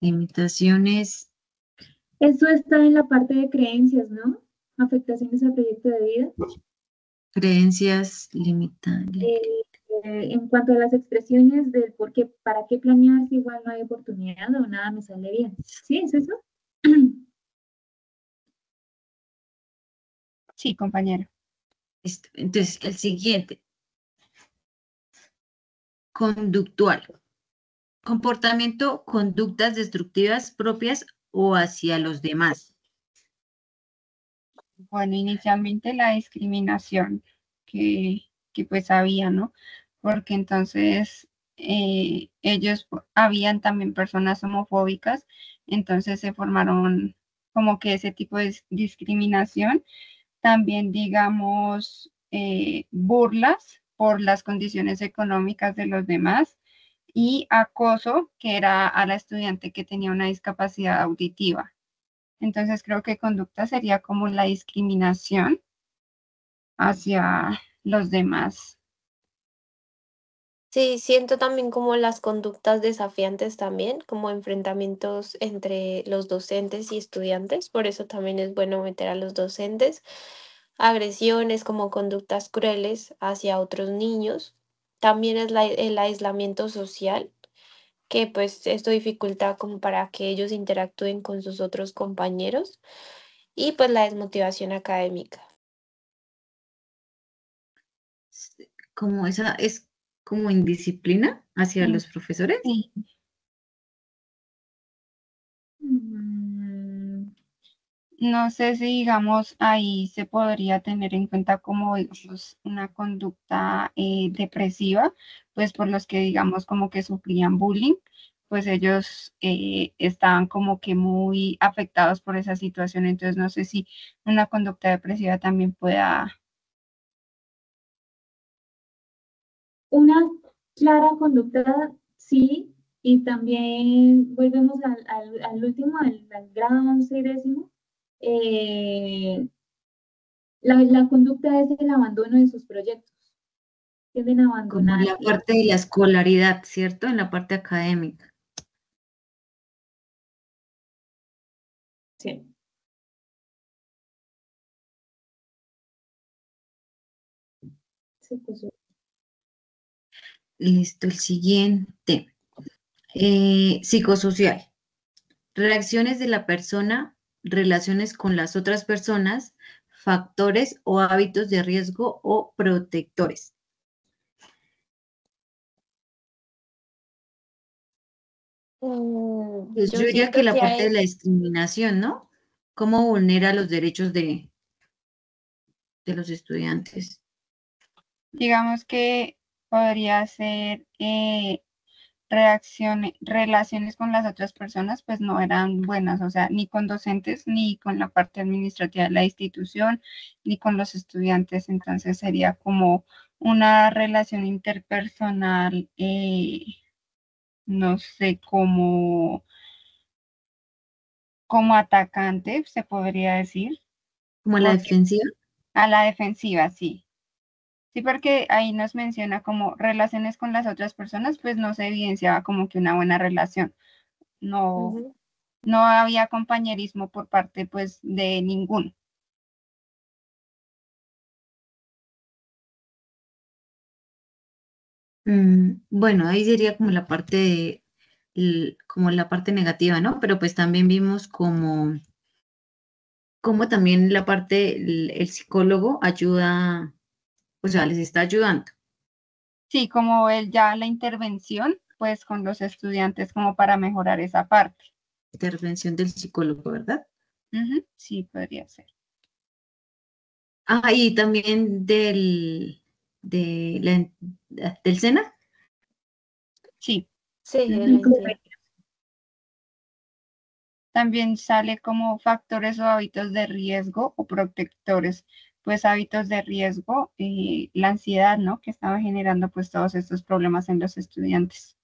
Limitaciones, eso está en la parte de creencias, ¿no? Afectaciones al proyecto de vida. creencias limitantes. Eh, en cuanto a las expresiones del por qué, para qué planear si igual no hay oportunidad o nada me sale bien. ¿Sí? ¿Es eso? Sí, compañero. Entonces, el siguiente, conductual. Comportamiento, conductas destructivas propias o hacia los demás. Bueno, inicialmente la discriminación que pues había, ¿no? Porque entonces habían también personas homofóbicas, entonces se formaron como que ese tipo de discriminación. También, digamos, burlas por las condiciones económicas de los demás y acoso, que era a la estudiante que tenía una discapacidad auditiva. Entonces creo que conducta sería como la discriminación hacia los demás. Sí, siento también como las conductas desafiantes también, como enfrentamientos entre los docentes y estudiantes, por eso también es bueno meter a los docentes, agresiones como conductas crueles hacia otros niños, también es el aislamiento social, que pues esto dificulta como para que ellos interactúen con sus otros compañeros y pues la desmotivación académica. Como esa es como indisciplina hacia Mm, los profesores. Sí, Mm, no sé si digamos ahí se podría tener en cuenta como digamos una conducta depresiva, pues por los que digamos como que sufrían bullying, pues ellos estaban como que muy afectados por esa situación, entonces no sé si una conducta depresiva también pueda. una clara conducta, sí, y también volvemos al último, al grado 11 y décimo. eh, la conducta es el abandono de sus proyectos. Tienden a Como en abandonar la parte de la escolaridad, ¿cierto? En la parte académica. sí. Sí, pues, Listo, el siguiente. Psicosocial. Reacciones de la persona, relaciones con las otras personas, factores o hábitos de riesgo o protectores. Pues yo Yo diría que siento la que parte de hay. la discriminación, ¿no? ¿Cómo vulnera los derechos de los estudiantes? Digamos que podría ser relaciones con las otras personas, pues no eran buenas, o sea, ni con docentes, ni con la parte administrativa de la institución, ni con los estudiantes. Entonces sería como una relación interpersonal, no sé, como atacante, se podría decir, Como la porque defensiva. a la defensiva, sí. Sí, porque ahí nos menciona como relaciones con las otras personas, pues no se evidenciaba como que una buena relación. No, Ujú. no había compañerismo por parte pues de ninguno. Bueno, ahí sería como la parte como la parte negativa, ¿no? Pero pues también vimos como también la parte, el psicólogo ayuda, o sea, les está ayudando. Sí, como él ya la intervención pues con los estudiantes como para mejorar esa parte. Intervención del psicólogo, ¿verdad? Ujú, sí, podría ser. Ah, y también del SENA. Sí, Sí, de la y como entidad. También sale como factores o hábitos de riesgo o protectores. Pues hábitos de riesgo, la ansiedad, ¿no? Que estaba generando pues todos estos problemas en los estudiantes.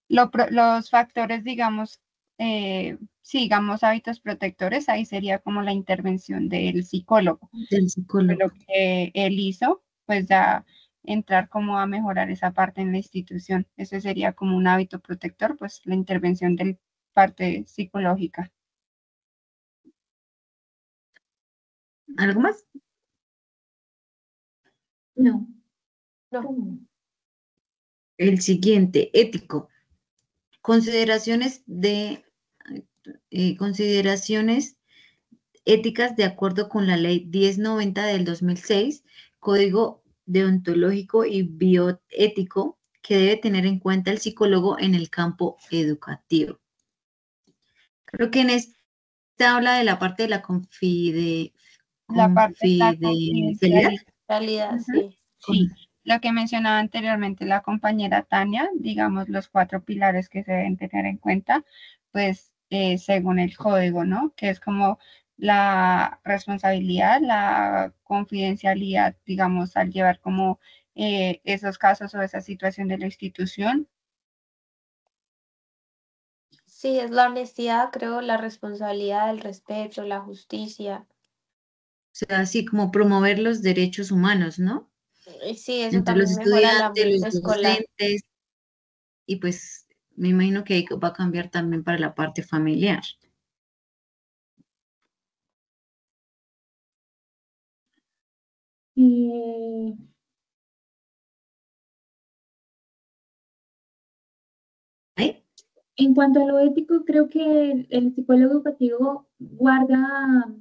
Los factores, digamos, sí, digamos hábitos protectores, ahí sería como la intervención del psicólogo. Del psicólogo. Lo que él hizo, pues ya entrar como a mejorar esa parte en la institución. Ese sería como un hábito protector, pues la intervención del parte psicológica. ¿Algo más? No. No. El siguiente, ético. Consideraciones consideraciones éticas de acuerdo con la Ley 1090 del 2006, Código Deontológico y Bioético, que debe tener en cuenta el psicólogo en el campo educativo. Creo que en esta habla de la parte de la La parte de la confidencialidad. Realidad, Ujú. sí. Sí, lo que mencionaba anteriormente la compañera Tania, digamos los 4 pilares que se deben tener en cuenta, pues según el código, ¿no? Que es como la responsabilidad, la confidencialidad, digamos, al llevar como esos casos o esa situación de la institución. Sí, es la honestidad, creo, la responsabilidad, el respeto, la justicia. O sea, así como promover los derechos humanos, ¿no? Y sí, eso Entre los también mejora el estudiantes, ambiente los escolar. docentes, y pues me imagino que ahí va a cambiar también para la parte familiar. Eh, ¿Ahí? En cuanto a lo ético, creo que el psicólogo educativo mm,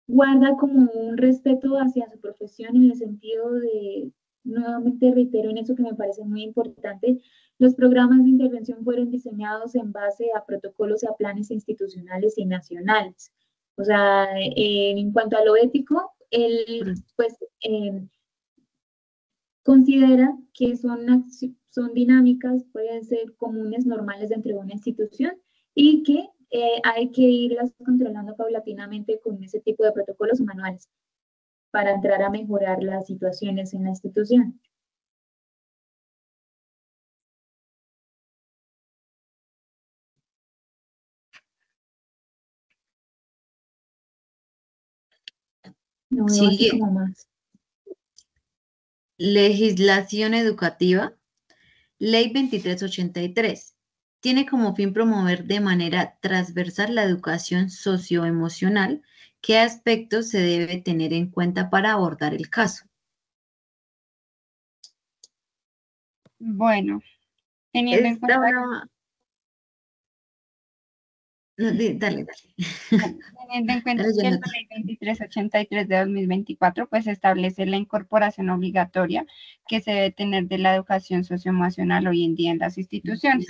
guarda como un respeto hacia su profesión en el sentido de, nuevamente reitero en eso que me parece muy importante, los programas de intervención fueron diseñados en base a protocolos y a planes institucionales y nacionales. O sea, en cuanto a lo ético, él pues considera que son dinámicas, pueden ser comunes, normales dentro de una institución y que hay que irlas controlando paulatinamente con ese tipo de protocolos o manuales para entrar a mejorar las situaciones en la institución. No veo así Sigue como más. legislación educativa. Ley 2383. Tiene como fin promover de manera transversal la educación socioemocional. ¿Qué aspectos se debe tener en cuenta para abordar el caso? Bueno, teniendo en Esta cuenta una... no, dale, dale. Teniendo en cuenta Dale, que la Jonathan. Ley 2383 de 2024 pues establece la incorporación obligatoria que se debe tener de la educación socioemocional hoy en día en las instituciones.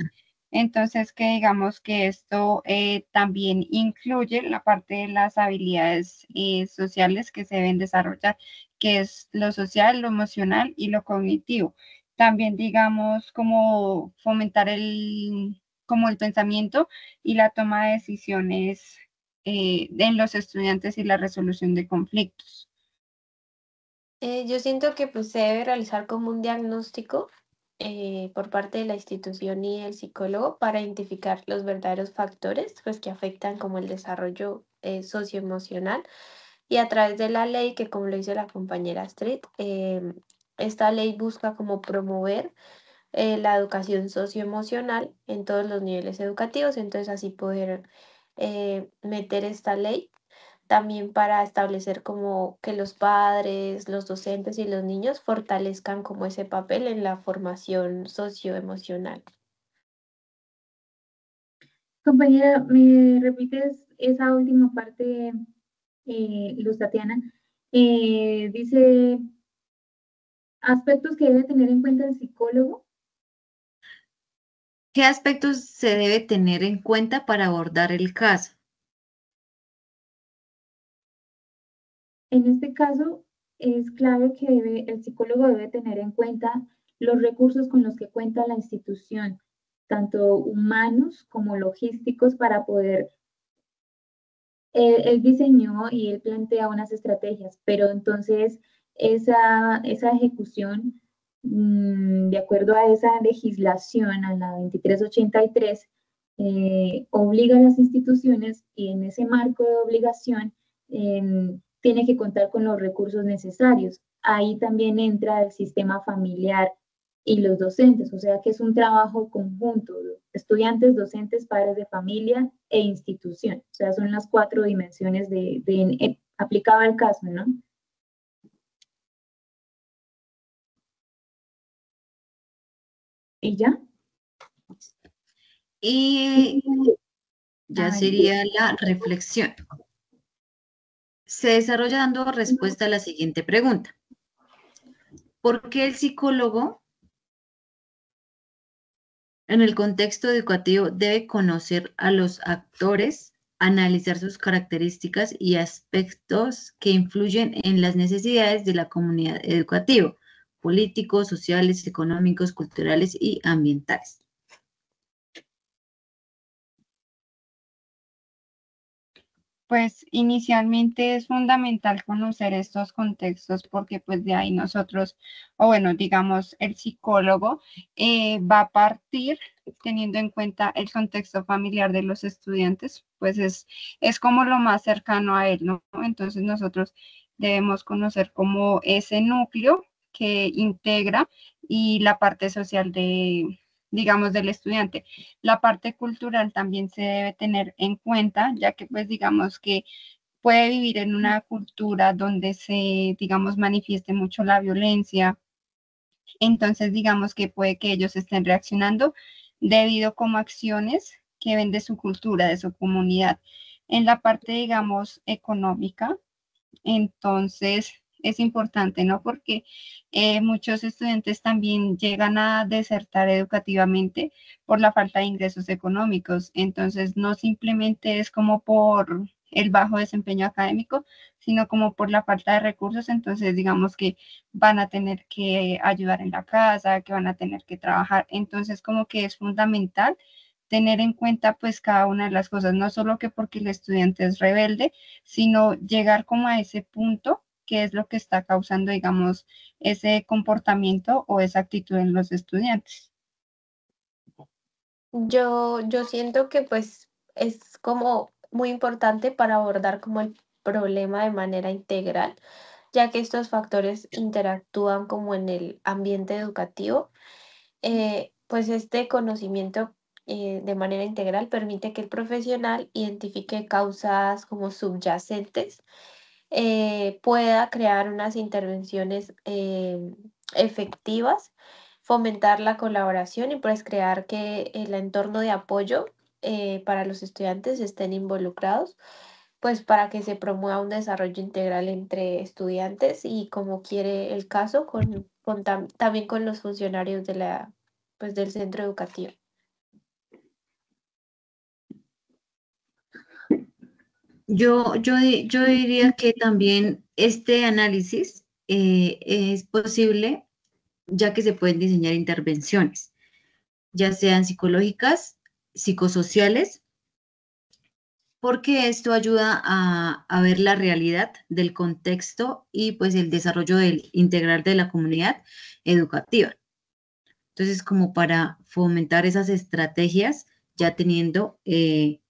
Entonces, que digamos que esto también incluye la parte de las habilidades sociales que se deben desarrollar, que es lo social, lo emocional y lo cognitivo. También, digamos, como fomentar como el pensamiento y la toma de decisiones en los estudiantes y la resolución de conflictos. Yo siento que pues, se debe realizar como un diagnóstico por parte de la institución y el psicólogo para identificar los verdaderos factores pues, que afectan como el desarrollo socioemocional y a través de la ley, que como lo dice la compañera Astrid, esta ley busca como promover la educación socioemocional en todos los niveles educativos, entonces así poder meter esta ley también para establecer como que los padres, los docentes y los niños fortalezcan como ese papel en la formación socioemocional. Compañera, ¿me repites esa última parte, Luz Tatiana? Dice aspectos que debe tener en cuenta el psicólogo. ¿Qué aspectos se debe tener en cuenta para abordar el caso? En este caso, es clave que el psicólogo debe tener en cuenta los recursos con los que cuenta la institución, tanto humanos como logísticos, para poder, él diseñó y él plantea unas estrategias, pero entonces esa ejecución, de acuerdo a esa legislación, a la 2383, obliga a las instituciones y en ese marco de obligación tiene que contar con los recursos necesarios. Ahí también entra el sistema familiar y los docentes, o sea que es un trabajo conjunto, estudiantes, docentes, padres de familia e institución, o sea, son las 4 dimensiones aplicado al caso, ¿no? ¿Y ya? Y ya sería la reflexión. Se desarrolla dando respuesta a la siguiente pregunta. ¿Por qué el psicólogo en el contexto educativo debe conocer a los actores, analizar sus características y aspectos que influyen en las necesidades de la comunidad educativa, políticos, sociales, económicos, culturales y ambientales? Pues inicialmente es fundamental conocer estos contextos porque pues de ahí nosotros, o bueno, digamos, el psicólogo va a partir teniendo en cuenta el contexto familiar de los estudiantes, pues es como lo más cercano a él, ¿no? Entonces nosotros debemos conocer como ese núcleo que integra y la parte social de, digamos, del estudiante. La parte cultural también se debe tener en cuenta, ya que pues digamos que puede vivir en una cultura donde se, digamos, manifieste mucho la violencia. Entonces digamos que puede que ellos estén reaccionando debido como acciones que ven de su cultura, de su comunidad. En la parte, digamos, económica, entonces, es importante, ¿no? Porque muchos estudiantes también llegan a desertar educativamente por la falta de ingresos económicos. Entonces, no simplemente es como por el bajo desempeño académico, sino como por la falta de recursos. Entonces, digamos que van a tener que ayudar en la casa, que van a tener que trabajar. Entonces, como que es fundamental tener en cuenta pues cada una de las cosas, no solo que porque el estudiante es rebelde, sino llegar como a ese punto que es lo que está causando, digamos, ese comportamiento o esa actitud en los estudiantes. Yo siento que pues es como muy importante para abordar como el problema de manera integral, ya que estos factores interactúan como en el ambiente educativo. Pues este conocimiento de manera integral permite que el profesional identifique causas como subyacentes, pueda crear unas intervenciones efectivas, fomentar la colaboración y pues crear que el entorno de apoyo para los estudiantes estén involucrados, pues para que se promueva un desarrollo integral entre estudiantes y como quiere el caso, también con los funcionarios de pues, del centro educativo. Yo diría que también este análisis es posible ya que se pueden diseñar intervenciones, ya sean psicológicas, psicosociales, porque esto ayuda a ver la realidad del contexto y pues el desarrollo integral de la comunidad educativa. Entonces, como para fomentar esas estrategias, ya teniendo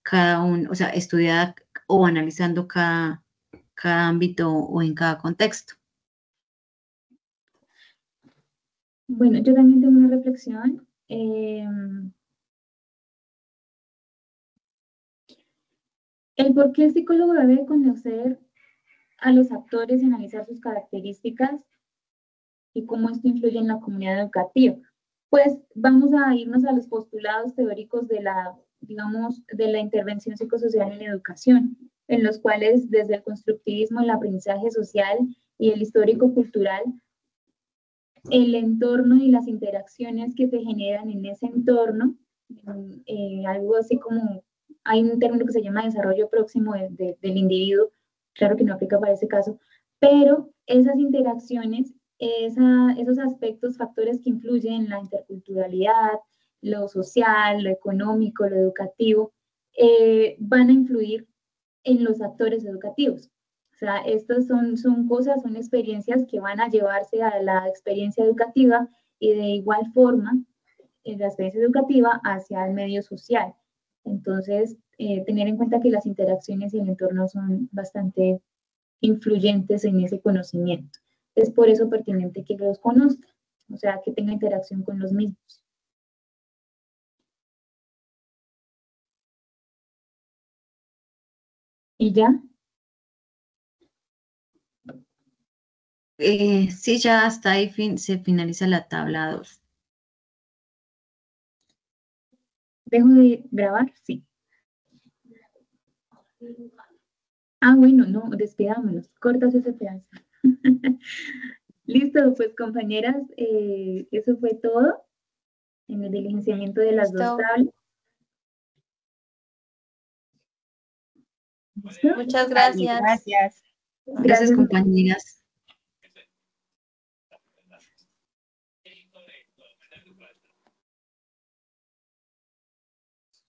cada uno, o sea, estudiada o analizando cada ámbito o en cada contexto. Bueno, yo también tengo una reflexión. El por qué el psicólogo debe conocer a los actores y analizar sus características y cómo esto influye en la comunidad educativa. Pues vamos a irnos a los postulados teóricos de digamos, de la intervención psicosocial en educación, en los cuales desde el constructivismo, el aprendizaje social y el histórico cultural, el entorno y las interacciones que se generan en ese entorno, algo así como, hay un término que se llama desarrollo próximo del individuo, claro que no aplica para ese caso, pero esas interacciones, esos aspectos, factores que influyen en la interculturalidad, lo social, lo económico, lo educativo, van a influir en los actores educativos. O sea, estas son cosas, son experiencias que van a llevarse a la experiencia educativa y de igual forma, en la experiencia educativa hacia el medio social. Entonces, tener en cuenta que las interacciones y el entorno son bastante influyentes en ese conocimiento. Es por eso pertinente que los conozca, o sea, que tenga interacción con los mismos. ¿Y ya? Sí, ya hasta ahí se finaliza la tabla 2. ¿Dejo de grabar? Sí. Ah, bueno, no, despidámonos. Cortas ese pedazo. Listo, pues compañeras, eso fue todo en el diligenciamiento de las dos Listo. tablas. ¿Listo? Muchas Vale, gracias. gracias. Gracias, compañeras.